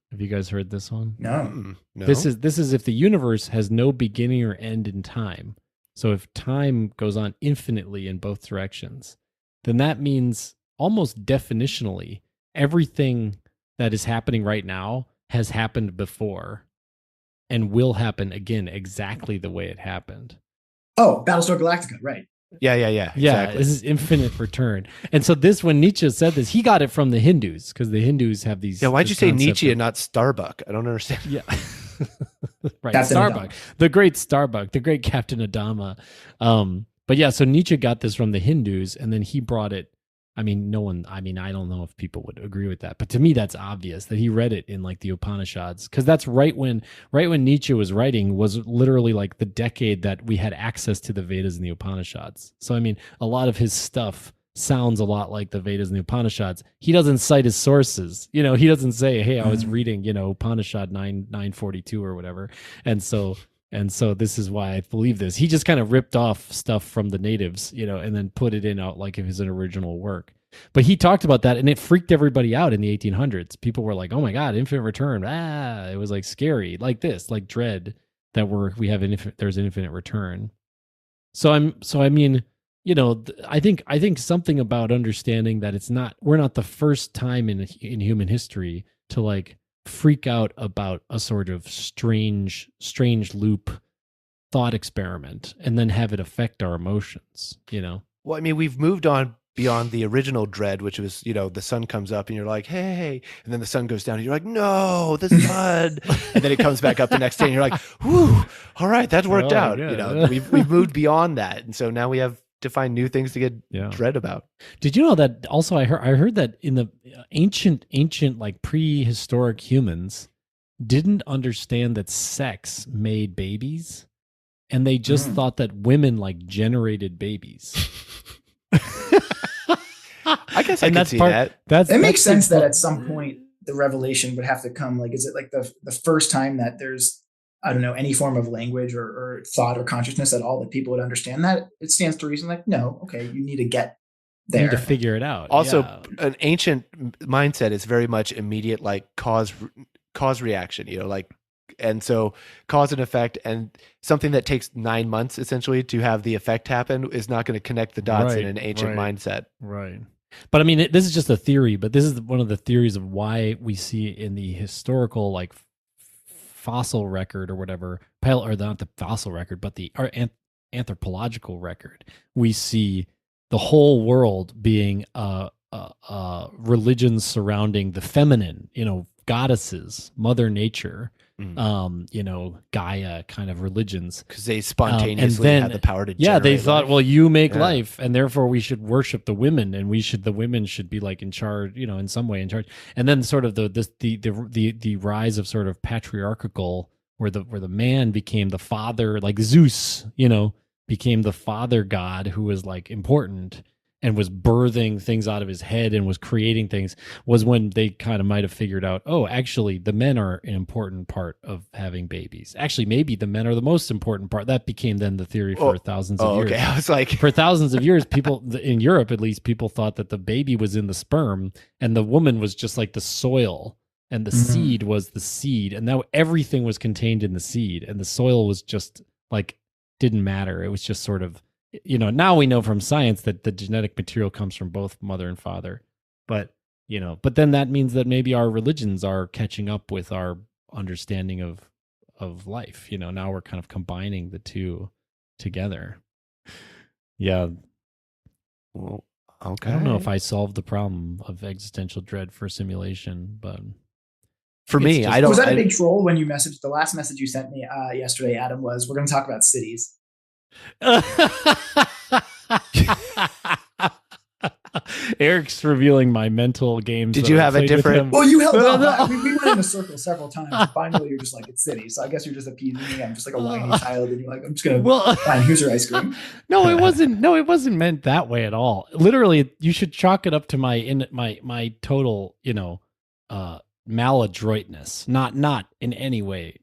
Have you guys heard this one? No. This is if the universe has no beginning or end in time. So if time goes on infinitely in both directions, then that means almost definitionally everything that is happening right now has happened before and will happen again exactly the way it happened. Oh, Battlestar Galactica, right. Yeah. Exactly. Yeah, this is infinite return. And so when Nietzsche said this, he got it from the Hindus, because the Hindus have these... Yeah, why'd you say Nietzsche and not Starbuck? I don't understand. Yeah. Right, Captain Starbuck. Adama. The great Starbuck, the great Captain Adama. But yeah, so Nietzsche got this from the Hindus, and then he brought it... I don't know if people would agree with that, but to me, that's obvious that he read it in like the Upanishads, because that's right when Nietzsche was writing was literally like the decade that we had access to the Vedas and the Upanishads. So, I mean, a lot of his stuff sounds a lot like the Vedas and the Upanishads. He doesn't cite his sources. You know, he doesn't say, hey, I was reading, you know, Upanishad 942 or whatever. And so this is why I believe this. He just kind of ripped off stuff from the natives, you know, and then put it in out like it was an original work. But he talked about that, and it freaked everybody out in the 1800s. People were like, "Oh my God, infinite return!" It was like scary, like this, like dread that there's an infinite return. So I mean, you know, I think something about understanding that we're not the first time in human history to like freak out about a sort of strange loop thought experiment and then have it affect our emotions, you know? Well, I mean, we've moved on beyond the original dread, which was, the sun comes up and you're like, hey, and then the sun goes down and you're like, no, the sun. And then it comes back up the next day and you're like, whew, all right, that worked out. Yeah. We've moved beyond that. And so now we have to find new things to get dread about. Did you know that also I heard that in the ancient like prehistoric humans didn't understand that sex made babies, and they just thought that women like generated babies. I guess I can see that. It makes sense that at some point the revelation would have to come. Like, is it like the first time that there's, I don't know, any form of language or thought or consciousness at all that people would understand that? It stands to reason like, no, okay, you need to get there. You need to figure it out. Also, an ancient mindset is very much immediate, like cause reaction, and so cause and effect, and something that takes 9 months essentially to have the effect happen is not going to connect the dots in an ancient mindset. Right. But I mean, this is just a theory, but this is one of the theories of why we see in the historical, like fossil record or whatever, or not the fossil record, but the anthropological record, we see the whole world being religions surrounding the feminine, goddesses, Mother Nature, Gaia kind of religions, because they spontaneously had the power to generate they thought life. Well, you make life, and therefore we should worship the women, and the women should be like in charge, in some way in charge. And then sort of the rise of sort of patriarchal, where the man became the father, like Zeus, became the father god who was like important and was birthing things out of his head and was creating things, was when they kind of might have figured out, oh, actually, the men are an important part of having babies. Actually, maybe the men are the most important part. That became then the theory for thousands of years. Okay, I was like... For thousands of years, people, in Europe at least, people thought that the baby was in the sperm and the woman was just like the soil, and the seed was the seed. And now everything was contained in the seed, and the soil was just like, didn't matter. It was just sort of, now we know from science that the genetic material comes from both mother and father, but then that means that maybe our religions are catching up with our understanding of life. Now we're kind of combining the two together. Yeah. Well, okay. I don't know if I solved the problem of existential dread for simulation, but for me, I don't. Was that a big troll when you messaged? The last message you sent me yesterday, Adam, was, we're going to talk about cities. Eric's revealing my mental games. Did you have a different? Well, you held up. We went in a circle several times. And finally, you're just like, it's city. So I guess you're just appeasing me. I'm just like a whiny child, and you're like, I'm just gonna. Fine, here's your ice cream. No, it wasn't. No, it wasn't meant that way at all. Literally, you should chalk it up to my total, maladroitness. Not in any way,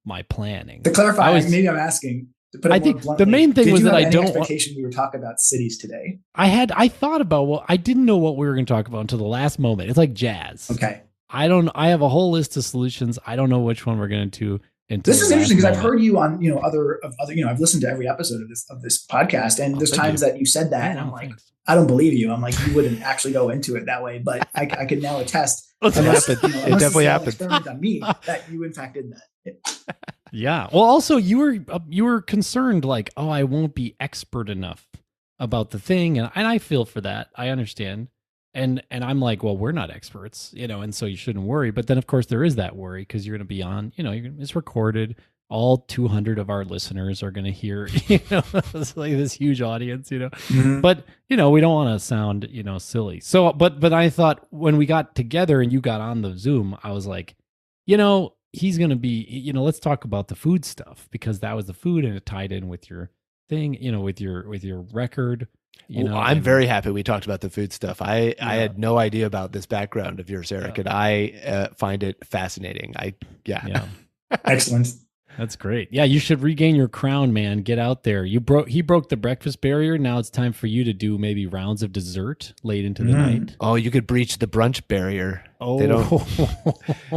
my planning. To clarify, maybe I'm asking. I think the main thing was that I don't expectation we were talking about cities today. I thought about, well, I didn't know what we were going to talk about until the last moment. It's like jazz. Okay. I have a whole list of solutions. I don't know which one we're going to. This is interesting because I've heard you on, other, I've listened to every episode of this podcast, and there's times that you said that, and I'm like, I don't believe you. I'm like, you wouldn't actually go into it that way, but I can now attest. It definitely happened. Experiment on me that you in fact did that. Yeah. Well, also you were concerned, like, oh, I won't be expert enough about the thing, and I feel for that. I understand, and I'm like, well, we're not experts, and so you shouldn't worry. But then, of course, there is that worry because you're going to be on, it's recorded. All 200 of our listeners are going to hear, it's like this huge audience, Mm-hmm. But we don't want to sound, silly. So, but I thought when we got together and you got on the Zoom, I was like, he's going to be, let's talk about the food stuff, because that was the food and it tied in with your thing, with your record. I'm very happy we talked about the food stuff. I had no idea about this background of yours, Eric, and I find it fascinating. Excellent. That's great. Yeah, you should regain your crown, man. Get out there. He broke the breakfast barrier. Now it's time for you to do maybe rounds of dessert late into the night. Oh, you could breach the brunch barrier. Oh,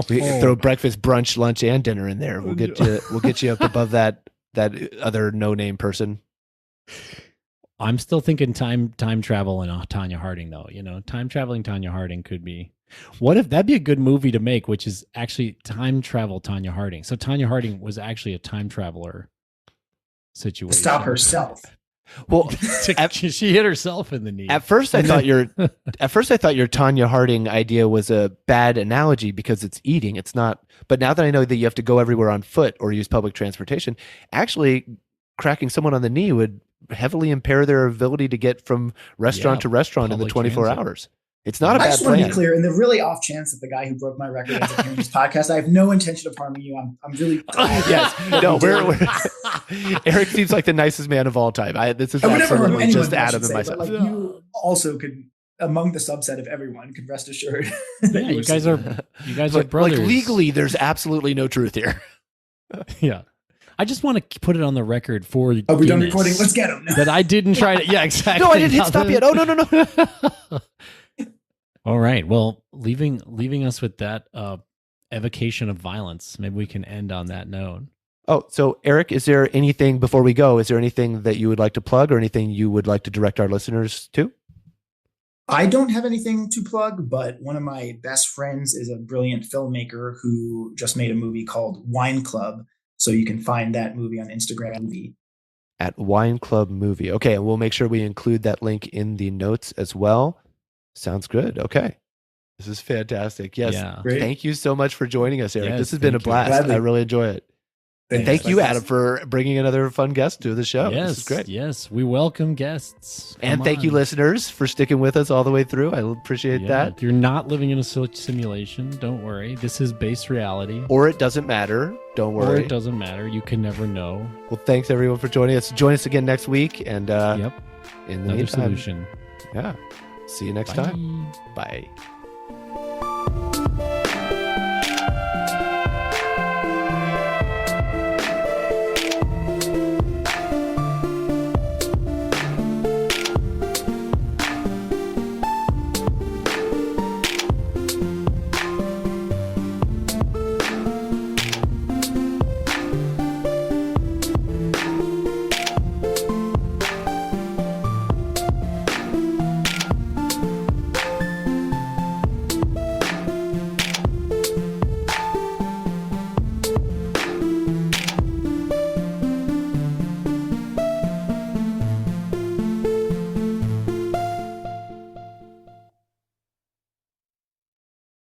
we throw breakfast, brunch, lunch, and dinner in there. We'll get you up above that other no-name person. I'm still thinking time travel and Tanya Harding, though. Time traveling Tanya Harding could be. What if that'd be a good movie to make, which is actually time travel Tanya Harding. So Tanya Harding was actually a time traveler situation. Stop herself. Well, she hit herself in the knee. at first I thought your Tanya Harding idea was a bad analogy because it's eating. It's not. But now that I know that you have to go everywhere on foot or use public transportation, actually cracking someone on the knee would heavily impair their ability to get from restaurant to restaurant in the 24 transit. hours. It's not a bad I just want to plan. be clear, in the really off chance that the guy who broke my record ends up hearing this podcast, I have no intention of harming you. I'm really Yes, no, we're Eric seems like the nicest man of all time. This is I would never harm absolutely anyone, just I Adam should and say, myself. but like you also could, among the subset of everyone, could rest assured. Yeah, that you guys are But, brothers. like legally, there's absolutely no truth here. Yeah. I just want to put it on the record for Oh, we're done Guinness recording. Let's get him. that I didn't try to. Yeah, exactly. No, I didn't hit stop yet. Oh no. All right. Well, leaving us with that evocation of violence. Maybe we can end on that note. Oh, so Eric, is there anything before we go? Is there anything that you would like to plug or anything you would like to direct our listeners to? I don't have anything to plug, but one of my best friends is a brilliant filmmaker who just made a movie called Wine Club. So you can find that movie on Instagram. At Wine Club Movie. Okay, and we'll make sure we include that link in the notes as well. Sounds good. Okay. This is fantastic. Yes. Yeah. Great. Thank you so much for joining us, Eric. Yes, this has been a thank you. blast. Gladly. I really enjoy it. And thank you, Adam, for bringing another fun guest to the show. Yes. This is great. Yes. We welcome guests. And Come thank you, on. listeners, for sticking with us all the way through. I appreciate Yeah, that. you're not living in a simulation. Don't worry. This is base reality. Or it doesn't matter. Don't Or worry. it doesn't matter. You can never know. Well, thanks everyone for joining us. Join us again next week. And Yep. in the Another meantime, solution. yeah. See you next Bye. time. Bye.